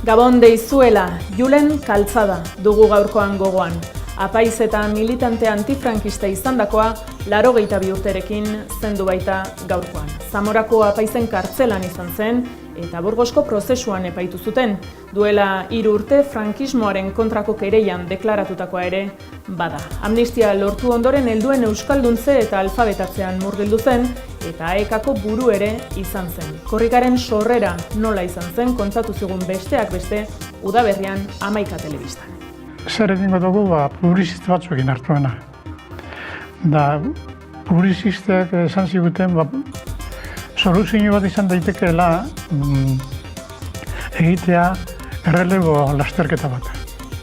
Gabon deizuela, Julen Kaltzada dugu gaurkoan gogoan. Apaiz eta militante antifrankista izandakoa 82 urterekin zendu baita gaurkoan. Zamorako apaizen kartzelan izan zen eta Burgosko prozesuan epaitu zuten. Duela 3 urte frankismoaren kontrako kereian deklaratutakoa ere bada. Amnistia lortu ondoren helduen euskalduntze eta alfabetatzean murgildu zen eta AEKako buru ere izan zen. Korrikaren sorrera nola izan zen kontatu zigun besteak beste udaberrian 11 telebistan. Zer egingo dugu, publizista batzuekin hartuena. Da, publizistak esan ziguten, soluzio bat izan daitekeela egitea errelebo lasterketa bat.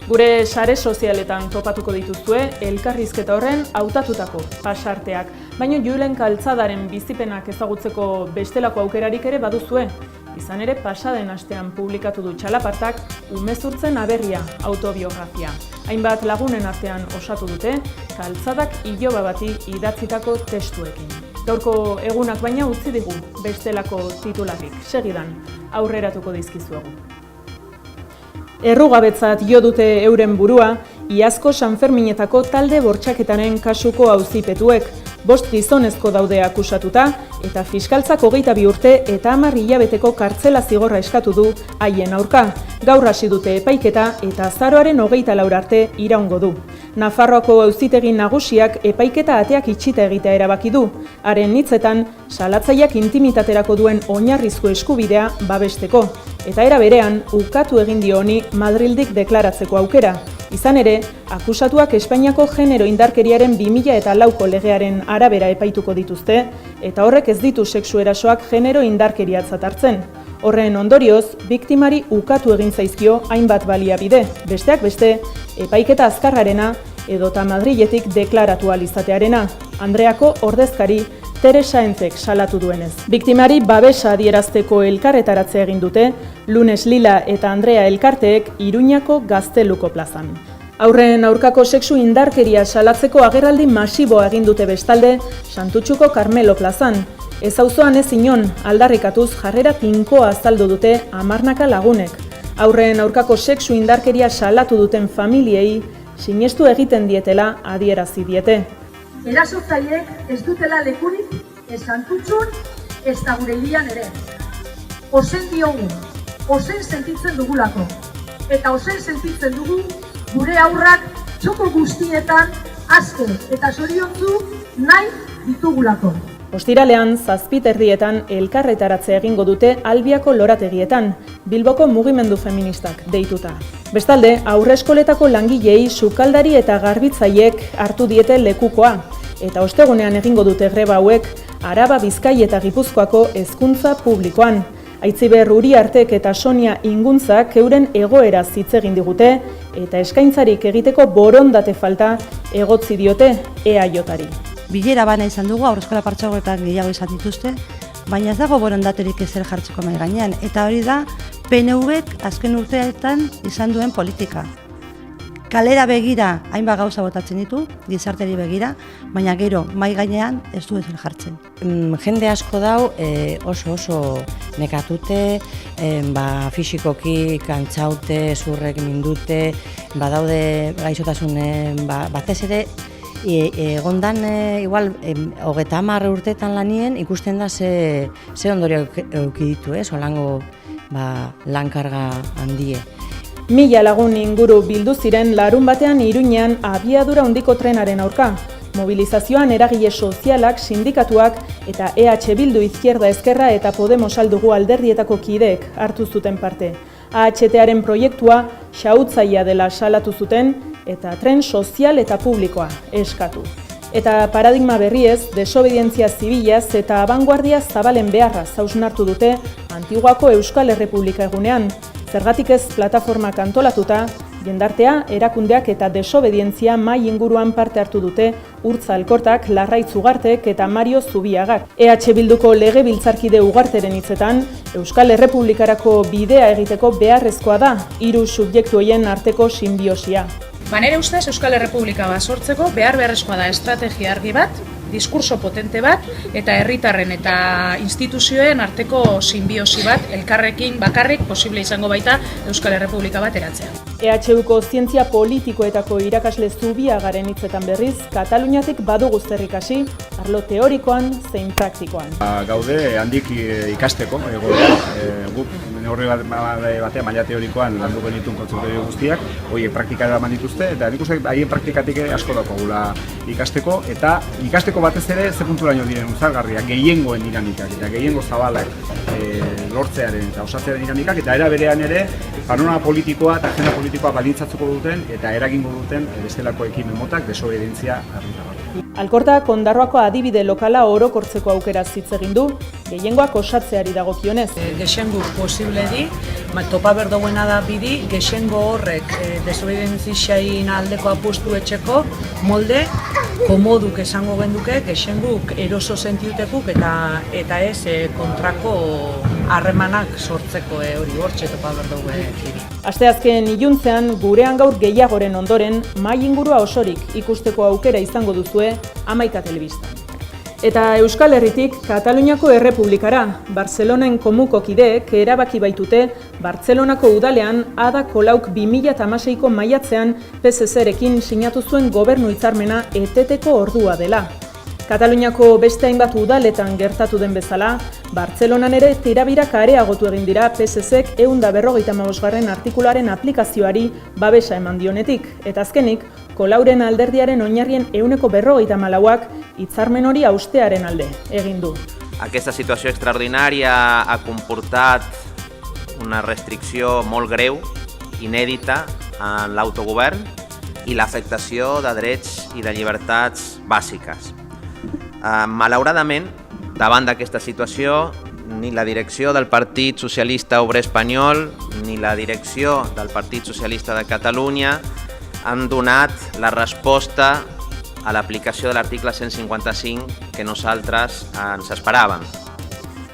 Gure sare sozialetan topatuko dituzue elkarrizketa horren hautatutako pasarteak. Baina Julen Kaltzadaren bizipenak ezagutzeko bestelako aukerarik ere baduzue. Izan ere, pasaden astean publikatu du Txalapartak Umezurtzen aberria autobiografia. Hainbat lagunen artean osatu dute, Kaltzadak iloba bati idatzitako testuekin. Gaurko egunak baina utzi digu bestelako titularrik. Segidan, aurreratuko dizkizuegu. Errugabetzat jo dute euren burua, iazko Sanferminetako talde bortxaketaren kasuko auzipetuek. 5 gizonezko daude akusatuta eta fiskaltzak 22 urte eta 10 hilabeteko kartzela zigorra eskatu du haien aurka. Gaur hasi dute epaiketa eta azaroaren 24 arte iraungo du. Nafarroako auzitegi nagusiak epaiketa ateak itxita egitea erabaki du. Haren hitzetan, salatzaileak intimitaterako duen oinarrizko eskubidea babesteko. Eta era berean, ukatu egin dio honi Madrildik deklaratzeko aukera. Izan ere, akusatuak Espainiako genero indarkeriaren 2004ko legearen arabera epaituko dituzte, eta horrek ez ditu sexu erasoak genero indarkeriatzat hartzen. Horren ondorioz, biktimari ukatu egin zaizkio hainbat baliabide, besteak beste, epaiketa azkarrarena edota Madriletik deklaratu ahal izatearena. Andreako ordezkari Tere Saentzek salatu duenez. Biktimari babesa adierazteko elkarretaratze egin dute, Lunes Lila eta Andrea elkarteek Iruñako Gazteluko plazan. Aurren aurkako sexu indarkeria salatzeko agerraldi masiboa egin dute bestalde, Santutxuko Karmelo plazan. Ez auzoan ez inon, aldarrikatuz jarrera tinkoa azaldu dute 10 lagunek. Aurren aurkako sexu indarkeria salatu duten familiei sinestu egiten dietela adierazi diete. Erasotzaileek ez dutela lekurik, ez Santutxun, ez da gure hirian ere. Ozen diogu, ozen sentitzen dugulako. Eta ozen sentitzen dugu gure haurrak txoko guztietan aske eta zoriontsu nahi ditugulako. Ostiralean, 7:00 elkarretaratze egingo dute Albiako lorategietan, Bilboko mugimendu feministak deituta. Bestalde, aurreskoletako langilei sukaldari eta garbitzaiek hartu diete lekukoa, eta ostegunean egingo dute greba hauek Araba, Bizkai eta Gipuzkoako hezkuntza publikoan. Aitziber Uriartek eta Sonia Inguntzak euren egoera hitz egin digute eta eskaintzarik egiteko borondate falta egotzi diote EAJari. Bilera bana izan dugu, aurreskola partzuergoetan gehiago izan dituzte, baina ez dago borondaterik ezer jartzeko mahai gainean, eta hori da PNVk azken urteetan izan duen politika. Kalera begira hainbat gauza botatzen ditu, gizarteri begira, baina gero mahai gainean ez du ezer jartzen. Jende asko dau oso nekatute, fisikoki kantzaute, zurrek mindute, badaude gaixotasun batez ere, egondan igual 30 urteetan lanien ikusten da ze ondorio eduki ditu, solango lankarga handie. 1000 lagun inguru bildu ziren larunbatean Iruñean abiadura handiko trenaren aurka. Mobilizazioan eragile sozialak, sindikatuak eta EH Bildu Izquierda Ezkerra eta Podemos aldugu alderdietako kideek hartu zuten parte. AHTaren proiektua xahutzailea dela salatu zuten eta tren sozial eta publikoa eskatu. Eta paradigma berriez, desobedientzia zibilaz eta abanguardia zabalen beharraz hausnartu dute Antiguako Euskal Errepublika egunean. Zergatik ez plataformak antolatuta, jendartea, erakundeak eta desobedientzia mahai inguruan parte hartu dute Urtza Alkortak, Larraitz Ugartek eta Mario Zubiagak. EH Bilduko legebiltzarkide Ugarteren hitzetan, Euskal Errepublikarako bidea egiteko beharrezkoa da 3 subjektu horien arteko sinbiosia. Nere ustez Euskal Errepublika bat sortzeko beharrezkoa da estrategia argi bat, diskurso potente bat eta herritarren eta instituzioen arteko sinbiosi bat elkarrekin bakarrik posible izango baita Euskal Errepublika bat eratzea. EHUko zientzia politikoetako irakasle Zubiagaren hitzetan berriz, Kataluniatik badugu zer ikasi, arlo teorikoan zein praktikoan. Gaude handik ikasteko, guk neurri batean maila teorikoan landu genituen kontsultorio guztiak, horiek praktikara eman dituzte, eta nik uste haien praktikatik asko daukagula ikasteko, eta ikasteko batez ere ze punturaino diren uzargarriak, gehiengoen dinamikak, eta gehiengo zabalak lortzearen eta osatzearen dinamikak, eta era berean ere, panorama politikoa eta agenda politikoa baldintzatuko duten, eta eragingo duten bestelako ekimen motak desobedientzia herritarrak. Alkortak Ondarroako adibide lokala orokortzeko aukera hitz egin du, gehiengoak osatzeari dagokionez. Gehiengo posible di, topa berdoguena da bidi, gehiengo horrek desobedientziain aldeko apustu etxeko molde, komoduk esango genduke, gehienguk eroso sentiutekuk eta ez kontrako harremanak sortzeko hori hortxe topa berdogue bidi. Asteazken iluntzean, gurean gaur gehiagoren ondoren, mai ingurua osorik ikusteko aukera izango duzue 11 telebistan. Eta Euskal Herritik Kataluniako Errepublikara, Barcelonaen komuko kideek erabaki baitute Bartzelonako udalean Ada Colauk 2016ko maiatzean PSZ-rekin sinatu zuen gobernu hitzarmena eteteko ordua dela. Kataluniako beste hainbat udaletan gertatu den bezala, Bartzelonan ere tirabirak areagotu egin dira PSZ-ek 155. artikuluaren aplikazioari babesa eman dionetik, eta azkenik, Colauren alderdiaren oinarrien 154ak hitzarmen hori haustearen alde egin du. Aquesta situació extraordinària ha comportat una restricció molt greu, inèdita, en l'autogovern i l'afectació de drets i de llibertats bàsiques. Malauradament, davant d'aquesta situació, ni la direcció del Partit Socialista Obrer Espanyol ni la direcció del Partit Socialista de Catalunya han donat la resposta a l'aplicació de l'article 155 que nosaltres ens esperàvem.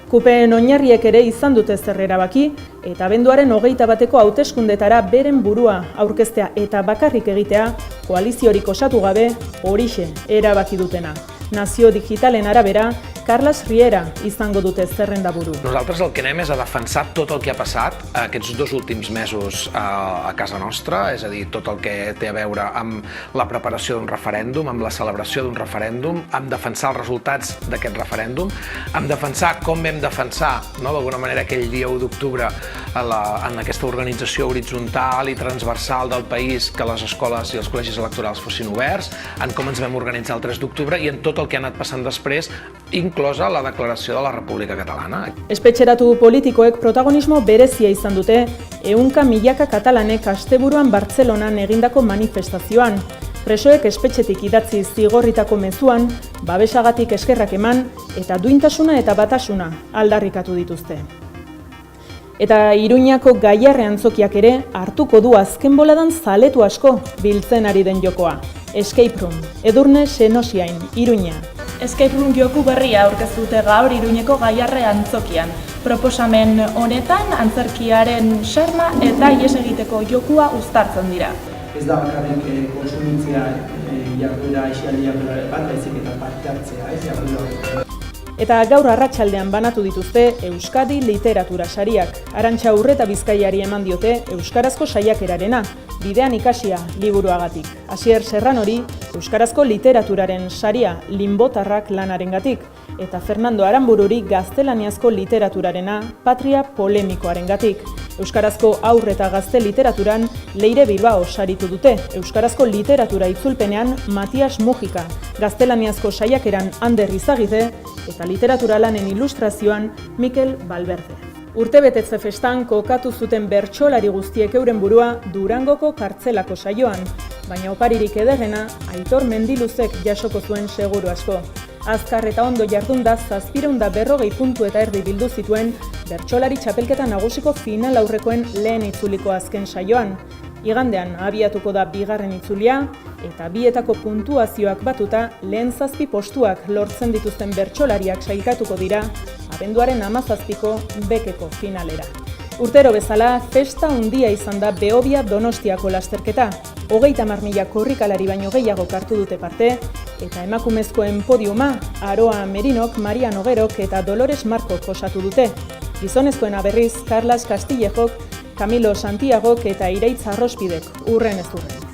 Kupen oinarriek ere izan dute zer erabaki, eta abenduaren 21 hauteskundetara beren burua aurkeztea eta bakarrik egitea, koaliziorik osatu gabe horixe erabaki dutena. Nazio Digitalen arabera, Carles Riera izango dute zerrendaburu. Nosaltres el que anem és a defensar tot el que ha passat aquests 2 últims mesos a casa nostra, és a dir, tot el que té a veure amb la preparació d'un referèndum, amb la celebració d'un referèndum, amb defensar els resultats d'aquest referèndum, amb defensar com vam defensar, d'alguna manera, aquell dia 1 d'octubre en aquesta organització horitzontal i transversal del país que les escoles i els col·legis electorals fossin oberts, en com ens vam organitzar el 3 d'octubre i en tot el que ha anat passant després, inclosa la declaració de la República Catalana. Espetxeratu politikoek protagonismo berezia izan dute 100.000 katalanek asteburuan Bartzelonan egindako manifestazioan. Presoek espetxetik idatzi zigorritako mezuan, babesagatik eskerrak eman eta duintasuna eta batasuna aldarrikatu dituzte. Eta Iruñako Gaiarre antzokiak ere hartuko du azken boladan zaletu asko biltzen ari den jokoa. Escape Room, Edurne Senosiain, Iruña. Escape Room joku berria aurkeztute gaur Iruñeko Gaiarre antzokian. Proposamen honetan antzerkiaren xarma eta ihes egiteko jokua uztartzen dira. Ez da bakarrik konsumitzea jarduera esialdiak bat, baizik eta parte hartzea, jarduera. Eta gaur arratsaldean banatu dituzte Euskadi literatura sariak. Arantxa Urreta Bizkaiari eman diote euskarazko saiakerarena, bidean ikasia liburuagatik. Asier Serranori euskarazko literaturaren saria Linbotarrak lanarengatik eta Fernando Aranbururi gaztelaniazko literaturarena Patria polemikoarengatik. Euskarazko aurre eta gazte literaturan Leire Bilbao saritu dute. Euskarazko literatura itzulpenean Matias Mujika, gaztelaniazko saiakeran Ander Izagirre eta literatura lanen ilustrazioan Mikel Valverde. Urtebetetze festan kokatu zuten bertsolari guztiek euren burua Durangoko kartzelako saioan, baina oparirik ederrena Aitor Mendiluzek jasoko zuen seguru asko. Azkar eta ondo jardunda 740 puntu eta erdi bildu zituen bertsolari txapelketa nagusiko final aurrekoen lehen itzuliko azken saioan. Igandean abiatuko da bigarren itzulia eta bietako puntuazioak batuta lehen 7 postuak lortzen dituzten bertsolariak sailkatuko dira abenduaren 17ko bekeko finalera. Urtero bezala, festa handia izan da Behobia Donostiako lasterketa. 30.000 korrikalari baino gehiago hartu dute parte Eta emakumezkoen podiuma, Aroa Merinok, Maria Noguerok eta Dolores Markok osatu dute. Gizonezkoena berriz, Carlas Castillejok, Camilo Santiagok eta Iraitz Arrospidek, urren ez urren.